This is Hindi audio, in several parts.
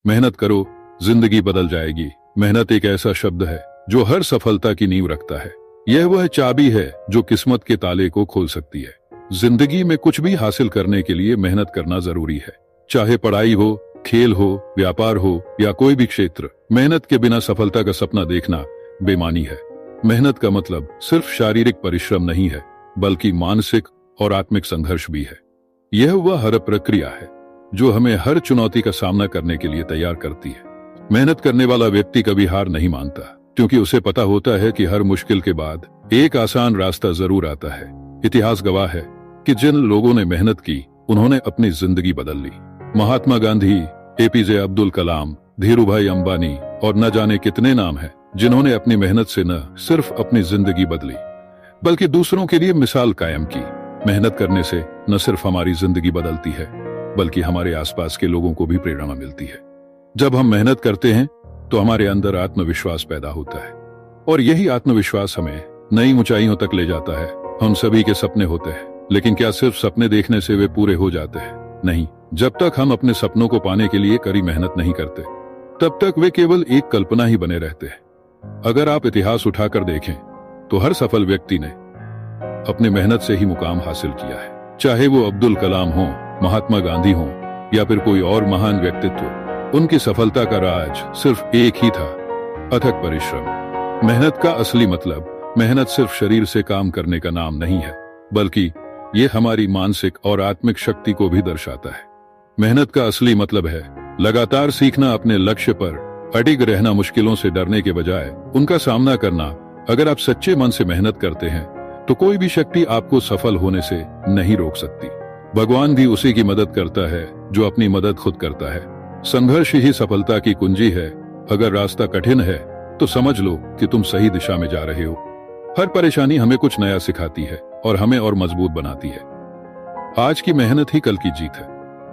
मेहनत करो, जिंदगी बदल जाएगी। मेहनत एक ऐसा शब्द है जो हर सफलता की नींव रखता है। यह वह चाबी है जो किस्मत के ताले को खोल सकती है। जिंदगी में कुछ भी हासिल करने के लिए मेहनत करना जरूरी है, चाहे पढ़ाई हो, खेल हो, व्यापार हो या कोई भी क्षेत्र। मेहनत के बिना सफलता का सपना देखना बेमानी है। मेहनत का मतलब सिर्फ शारीरिक परिश्रम नहीं है, बल्कि मानसिक और आत्मिक संघर्ष भी है। यह वह हर प्रक्रिया है जो हमें हर चुनौती का सामना करने के लिए तैयार करती है। मेहनत करने वाला व्यक्ति कभी हार नहीं मानता, क्योंकि उसे पता होता है कि हर मुश्किल के बाद एक आसान रास्ता जरूर आता है। इतिहास गवाह है कि जिन लोगों ने मेहनत की, उन्होंने अपनी जिंदगी बदल ली। महात्मा गांधी, एपीजे अब्दुल कलाम, धीरूभाई अंबानी और न जाने कितने नाम हैं जिन्होंने अपनी मेहनत से न सिर्फ अपनी जिंदगी बदली, बल्कि दूसरों के लिए मिसाल कायम की। मेहनत करने से न सिर्फ हमारी जिंदगी बदलती है, बल्कि हमारे आसपास के लोगों को भी प्रेरणा मिलती है। जब हम मेहनत करते हैं तो हमारे अंदर आत्मविश्वास पैदा होता है, और यही आत्मविश्वास हमें नई ऊंचाइयों तक ले जाता है। हम सभी के सपने होते हैं, लेकिन क्या सिर्फ सपने देखने से वे पूरे हो जाते हैं? नहीं। जब तक हम अपने सपनों को पाने के लिए कड़ी मेहनत नहीं करते, तब तक वे केवल एक कल्पना ही बने रहते हैं। अगर आप इतिहास उठाकर देखें तो हर सफल व्यक्ति ने अपने मेहनत से ही मुकाम हासिल किया है। चाहे वो अब्दुल कलाम हो, महात्मा गांधी हो या फिर कोई और महान व्यक्तित्व, उनकी सफलता का राज सिर्फ एक ही था, अथक परिश्रम। मेहनत का असली मतलब मेहनत सिर्फ शरीर से काम करने का नाम नहीं है, बल्कि ये हमारी मानसिक और आत्मिक शक्ति को भी दर्शाता है। मेहनत का असली मतलब है लगातार सीखना, अपने लक्ष्य पर अडिग रहना, मुश्किलों से डरने के बजाय उनका सामना करना। अगर आप सच्चे मन से मेहनत करते हैं तो कोई भी शक्ति आपको सफल होने से नहीं रोक सकती। भगवान भी उसी की मदद करता है जो अपनी मदद खुद करता है। संघर्ष ही सफलता की कुंजी है। अगर रास्ता कठिन है तो समझ लो कि तुम सही दिशा में जा रहे हो। हर परेशानी हमें कुछ नया सिखाती है और हमें और मजबूत बनाती है। आज की मेहनत ही कल की जीत है।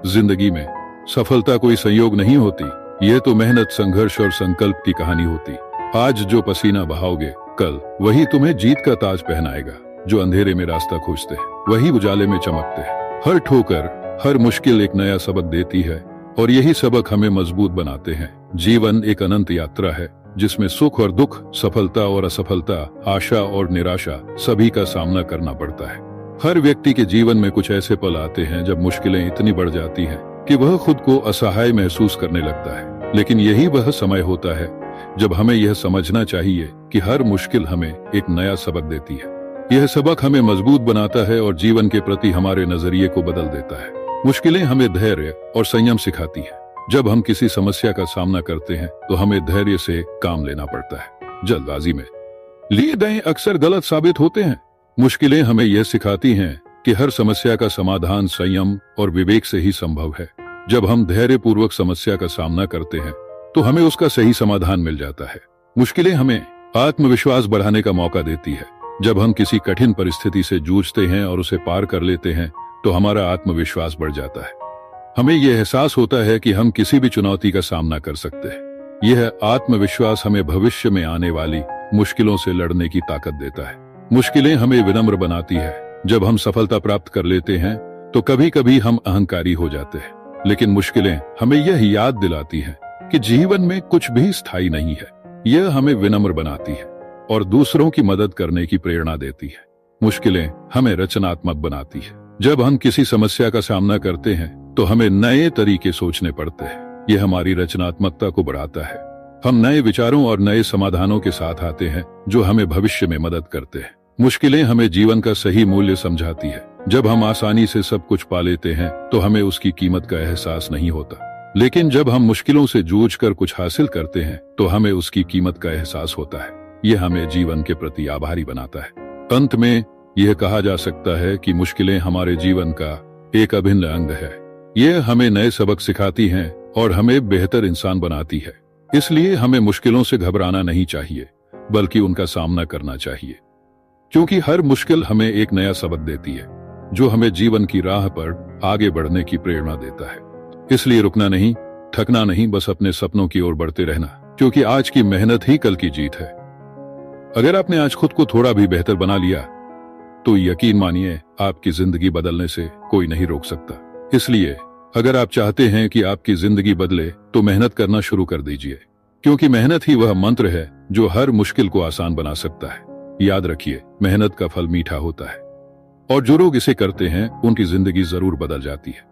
जिंदगी में सफलता कोई संयोग नहीं होती, यह तो मेहनत, संघर्ष और संकल्प की कहानी होती। आज जो पसीना बहाओगे, कल वही तुम्हें जीत का ताज पहनाएगा। जो अंधेरे में रास्ता खोजते हैं, वही उजाले में चमकते हैं। हर ठोकर, हर मुश्किल एक नया सबक देती है, और यही सबक हमें मजबूत बनाते हैं। जीवन एक अनंत यात्रा है, जिसमें सुख और दुख, सफलता और असफलता, आशा और निराशा सभी का सामना करना पड़ता है। हर व्यक्ति के जीवन में कुछ ऐसे पल आते हैं जब मुश्किलें इतनी बढ़ जाती हैं कि वह खुद को असहाय महसूस करने लगता है। लेकिन यही वह समय होता है जब हमें यह समझना चाहिए कि हर मुश्किल हमें एक नया सबक देती है। यह सबक हमें मजबूत बनाता है और जीवन के प्रति हमारे नजरिए को बदल देता है। मुश्किलें हमें धैर्य और संयम सिखाती है। जब हम किसी समस्या का सामना करते हैं तो हमें धैर्य से काम लेना पड़ता है। जल्दबाजी में लिए गए अक्सर गलत साबित होते हैं। मुश्किलें हमें यह सिखाती हैं कि हर समस्या का समाधान संयम और विवेक से ही संभव है। जब हम धैर्यपूर्वक समस्या का सामना करते हैं तो हमें उसका सही समाधान मिल जाता है। मुश्किलें हमें आत्मविश्वास बढ़ाने का मौका देती है। जब हम किसी कठिन परिस्थिति से जूझते हैं और उसे पार कर लेते हैं तो हमारा आत्मविश्वास बढ़ जाता है। हमें यह एहसास होता है कि हम किसी भी चुनौती का सामना कर सकते हैं। यह आत्मविश्वास हमें भविष्य में आने वाली मुश्किलों से लड़ने की ताकत देता है। मुश्किलें हमें विनम्र बनाती है। जब हम सफलता प्राप्त कर लेते हैं तो कभी कभी हम अहंकारी हो जाते हैं, लेकिन मुश्किलें हमें यह याद दिलाती हैं कि जीवन में कुछ भी स्थायी नहीं है। यह हमें विनम्र बनाती है और दूसरों की मदद करने की प्रेरणा देती है। मुश्किलें हमें रचनात्मक बनाती है। जब हम किसी समस्या का सामना करते हैं तो हमें नए तरीके सोचने पड़ते हैं। यह हमारी रचनात्मकता को बढ़ाता है। हम नए विचारों और नए समाधानों के साथ आते हैं जो हमें भविष्य में मदद करते हैं। मुश्किलें हमें जीवन का सही मूल्य समझाती है। जब हम आसानी से सब कुछ पा लेते हैं तो हमें उसकी कीमत का एहसास नहीं होता, लेकिन जब हम मुश्किलों से जूझकर कुछ हासिल करते हैं तो हमें उसकी कीमत का एहसास होता है। यह हमें जीवन के प्रति आभारी बनाता है। अंत में यह कहा जा सकता है कि मुश्किलें हमारे जीवन का एक अभिन्न अंग है। यह हमें नए सबक सिखाती हैं और हमें बेहतर इंसान बनाती है। इसलिए हमें मुश्किलों से घबराना नहीं चाहिए, बल्कि उनका सामना करना चाहिए, क्योंकि हर मुश्किल हमें एक नया सबक देती है जो हमें जीवन की राह पर आगे बढ़ने की प्रेरणा देता है। इसलिए रुकना नहीं, थकना नहीं, बस अपने सपनों की ओर बढ़ते रहना, क्योंकि आज की मेहनत ही कल की जीत है। अगर आपने आज खुद को थोड़ा भी बेहतर बना लिया तो यकीन मानिए आपकी जिंदगी बदलने से कोई नहीं रोक सकता। इसलिए अगर आप चाहते हैं कि आपकी जिंदगी बदले तो मेहनत करना शुरू कर दीजिए, क्योंकि मेहनत ही वह मंत्र है जो हर मुश्किल को आसान बना सकता है। याद रखिए, मेहनत का फल मीठा होता है और जो लोग इसे करते हैं उनकी जिंदगी जरूर बदल जाती है।